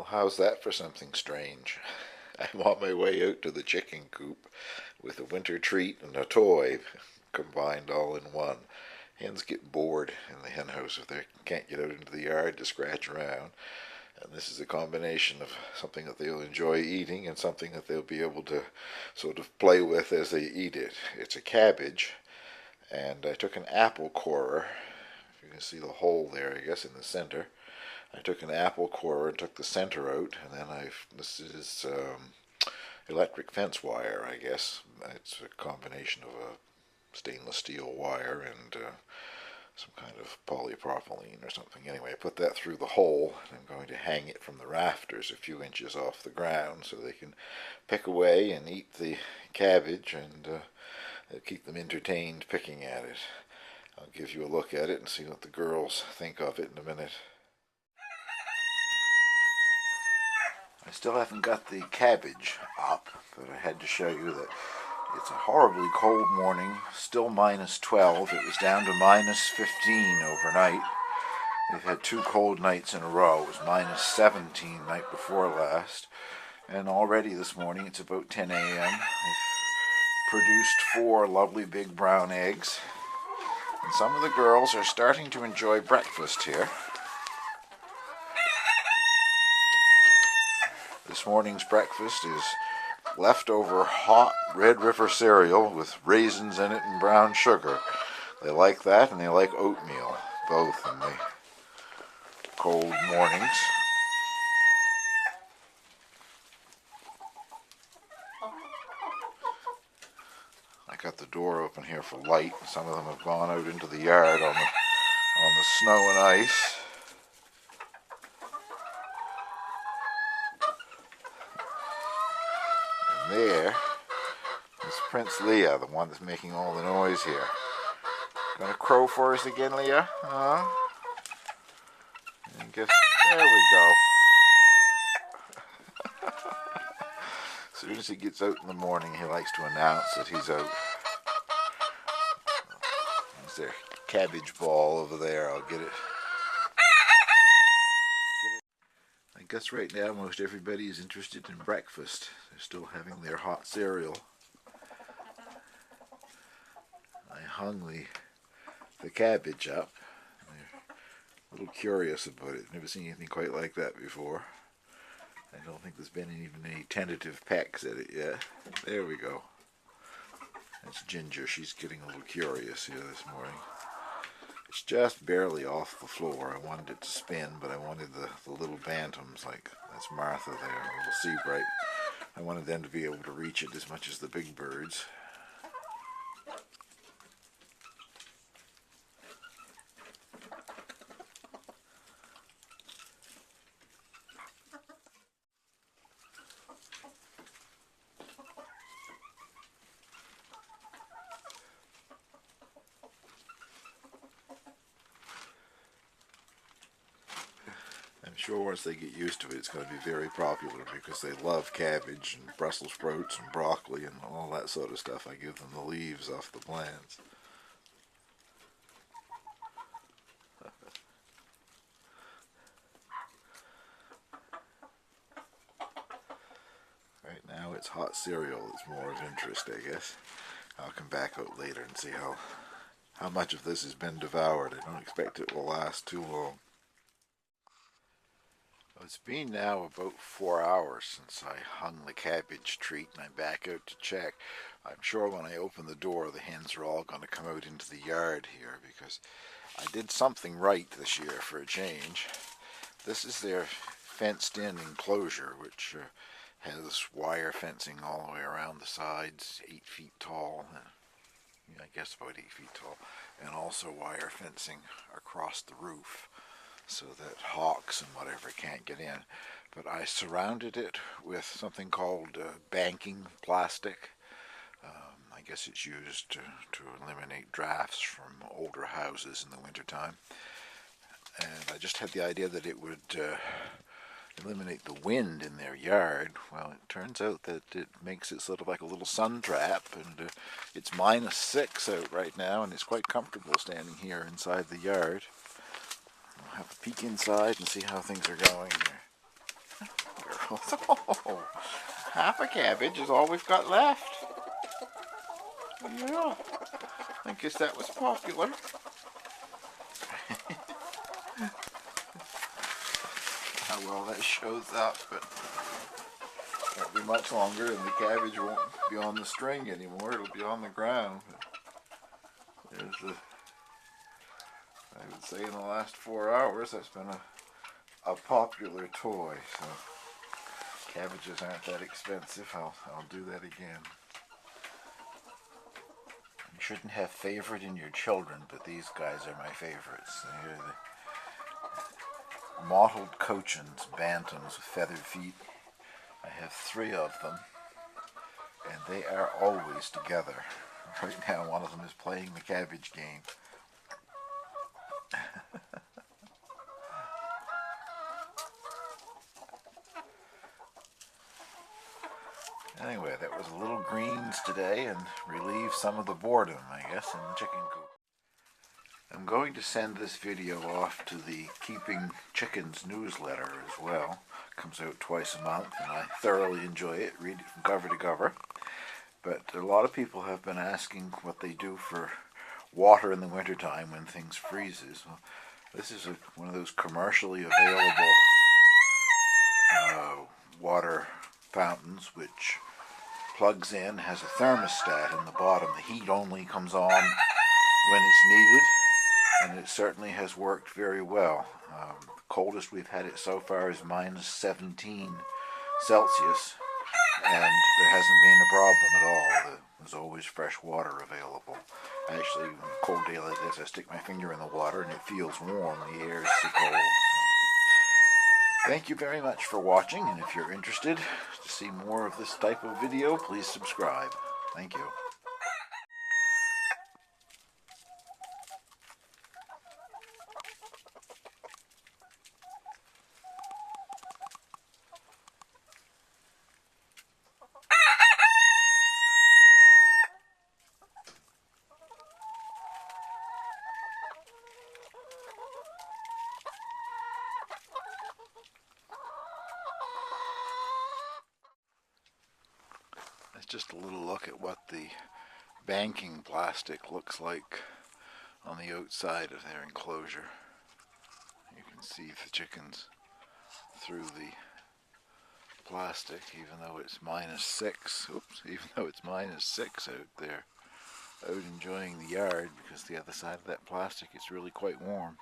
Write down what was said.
how's that for something strange? I'm on my way out to the chicken coop with a winter treat and a toy combined all in one. Hens get bored in the hen house if they can't get out into the yard to scratch around. And this is a combination of something that they'll enjoy eating and something that they'll be able to sort of play with as they eat it. It's a cabbage, and I took an apple corer. If you can see the hole there, I guess, in the center. I took an apple corer and took the center out, and then this is electric fence wire, I guess. It's a combination of a stainless steel wire and some kind of polypropylene or something. Anyway, I put that through the hole, and I'm going to hang it from the rafters a few inches off the ground so they can pick away and eat the cabbage, and keep them entertained picking at it. I'll give you a look at it and see what the girls think of it in a minute. I still haven't got the cabbage up, but I had to show you that it's a horribly cold morning, still minus 12. It was down to minus 15 overnight. They've had 2 cold nights in a row. It was minus 17 night before last. And already this morning, it's about 10 a.m. They've produced 4 lovely big brown eggs. And some of the girls are starting to enjoy breakfast here. This morning's breakfast is leftover hot Red River cereal with raisins in it and brown sugar. They like that, and they like oatmeal, both in the cold mornings. I got the door open here for light. Some of them have gone out into the yard on the snow and ice. There is Prince Leah, the one that's making all the noise here. Gonna crow for us again, Leah? And guess, there we go. As soon as he gets out in the morning, he likes to announce that he's out. There's their cabbage ball over there. I'll get it. I guess right now most everybody is interested in breakfast. They're still having their hot cereal. I hung the cabbage up. They're a little curious about it. Never seen anything quite like that before. I don't think there's been even any tentative pecks at it yet. There we go. That's Ginger. She's getting a little curious here this morning. It's just barely off the floor. I wanted it to spin, but I wanted the little bantams, like that's Martha there, a little Seabright. I wanted them to be able to reach it as much as the big birds. I'm sure once they get used to it, it's going to be very popular because they love cabbage and Brussels sprouts and broccoli and all that sort of stuff. I give them the leaves off the plants. Right now it's hot cereal that's more of interest, I guess. I'll come back out later and see how much of this has been devoured. I don't expect it will last too long. It's been now about 4 hours since I hung the cabbage treat, and I'm back out to check. I'm sure when I open the door, the hens are all going to come out into the yard here because I did something right this year for a change. This is their fenced-in enclosure, which has wire fencing all the way around the sides, 8 feet tall, I guess about 8 feet tall, and also wire fencing across the roof, so that hawks and whatever can't get in. But I surrounded it with something called banking plastic. I guess it's used to eliminate drafts from older houses in the wintertime. And I just had the idea that it would eliminate the wind in their yard. Well, it turns out that it makes it sort of like a little sun trap, and it's minus 6 out right now, and it's quite comfortable standing here inside the yard. I'll have a peek inside and see how things are going here. Oh, half a cabbage is all we've got left. Yeah, I guess that was popular. How well that shows up, but it won't be much longer and the cabbage won't be on the string anymore. It'll be on the ground. But there's the, I would say in the last 4 hours that's been a popular toy. So cabbages aren't that expensive. I'll do that again. You shouldn't have favorite in your children, but these guys are my favorites. They're the mottled Cochins, bantams with feathered feet. I have 3 of them, and they are always together. Right now, one of them is playing the cabbage game. Anyway, that was a little greens today and relieved some of the boredom, I guess, in the chicken coop. I'm going to send this video off to the Keeping Chickens newsletter as well. It comes out twice a month, and I thoroughly enjoy it, read it from cover to cover. But a lot of people have been asking what they do for water in the wintertime when things freezes. Well, this is one of those commercially available water fountains which plugs in, has a thermostat in the bottom. The heat only comes on when it's needed, and it certainly has worked very well. The coldest we've had it so far is minus 17 Celsius, and there hasn't been a problem at all. There's always fresh water available. Actually, on a cold day like this, I stick my finger in the water and it feels warm. The air is so cold. Thank you very much for watching, and if you're interested to see more of this type of video, please subscribe. Thank you. That's just a little look at what the banking plastic looks like on the outside of their enclosure. You can see the chickens through the plastic, even though it's minus 6. Oops, even though it's minus 6 out there, out enjoying the yard, because the other side of that plastic is really quite warm.